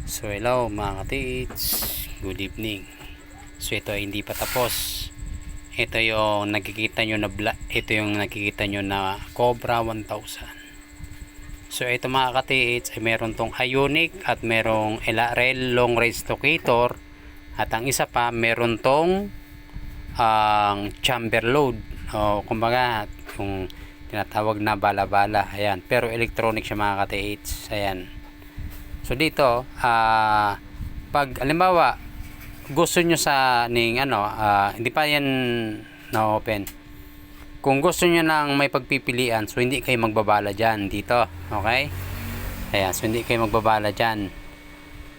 So hello mga ka-teach, good evening. So ito ay hindi pa tapos. Ito yung nakikita nyo na Cobra 1000. So ito mga ka-teach ay meron tong Ioniq at merong LRL long range locator, at ang isa pa meron tong chamber load, o kumbaga yung tinatawag na bala-bala. Ayan, pero electronic siya mga ka-teach. Ayan. So dito, pag halimbawa gusto nyo sa hindi pa yan na-open. Kung gusto nyo nang may pagpipilian, so hindi kayo magbabala dyan dito. Okay? Ayan, so hindi kayo magbabala dyan.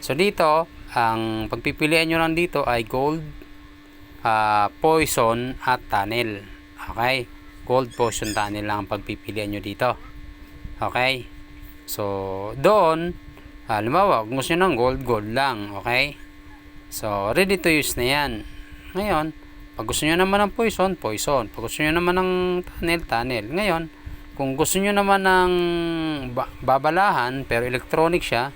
So dito, ang pagpipilian nyo lang dito ay gold, poison at tunnel. Okay? Gold, poison, tunnel lang ang pagpipilian nyo dito. Okay? So doon, halimbawa kung gusto nyo ng gold lang. Okay? So ready to use na yan. Ngayon, pag gusto nyo naman ng poison, pag gusto nyo naman ng tunnel. Ngayon, kung gusto nyo naman ng babalahan pero electronic siya,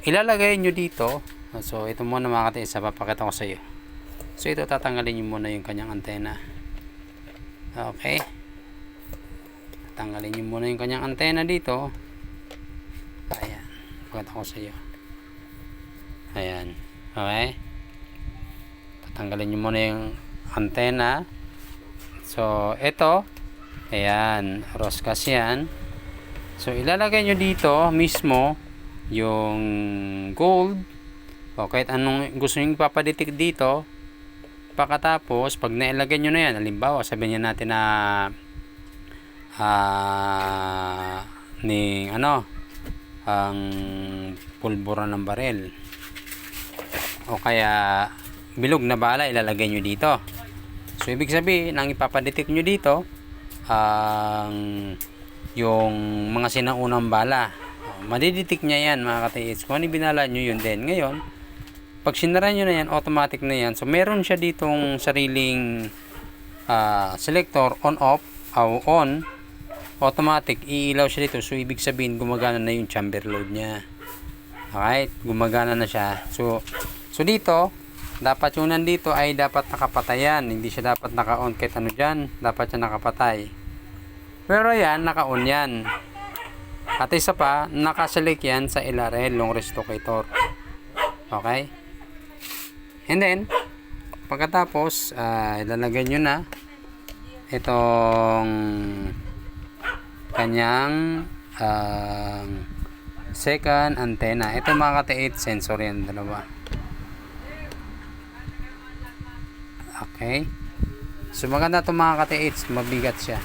ilalagay nyo dito. So ito muna mga katiis, papakita ko sa iyo. So ito, tatanggalin nyo muna yung kanyang antena. Okay, tanggalin nyo muna yung kanyang antena dito. Ayan, pakita ko sa iyo. Ayan, okay, tatanggalin nyo muna yung antena. So ito, ayan, roscas yan. So ilalagay nyo dito mismo yung gold o kahit anong gusto nyo ipapadetect dito. Pagkatapos, pag nailagay nyo na yan, halimbawa sabihin natin na ang pulbura ng barel o kaya bilog na bala, ilalagay nyo dito. So ibig sabihin, ang ipapadetect nyo dito yung mga sinaunang bala. Madidetect niya yan mga katiits. Kung ano binala nyo, yun din. Ngayon, pag sinara nyo na yan, automatic na yan. So meron siya ditong sariling selector, on off o on, automatic iilaw siya dito. So ibig sabihin, gumagana na yung chamber load niya. Okay, gumagana na siya. So dito, dapat yung nandito ay dapat nakapatayan. Hindi siya dapat naka-on kahit ano dyan. Dapat siya nakapatay. Pero yan, naka-on yan. At isa pa, nakaselect yan sa LRL, long range locator. Okay? And then, pagkatapos, ilalagay nyo na itong kanyang second antenna. Ito mga katiit, sensor yan, dalawa. Okay? So maganda itong mga katiit, mabigat siya.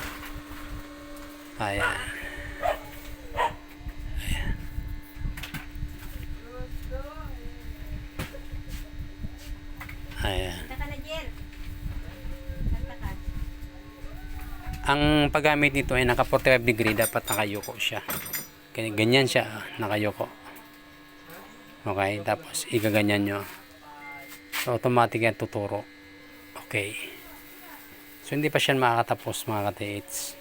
Ayan. Ayan. Ang paggamit nito ay naka 45 degree, dapat nakayuko siya. Ganyan siya, nakayuko. Okay, tapos igaganyan nyo. So automatic yan tuturo. Okay. So hindi pa siya makakatapos mga katiits.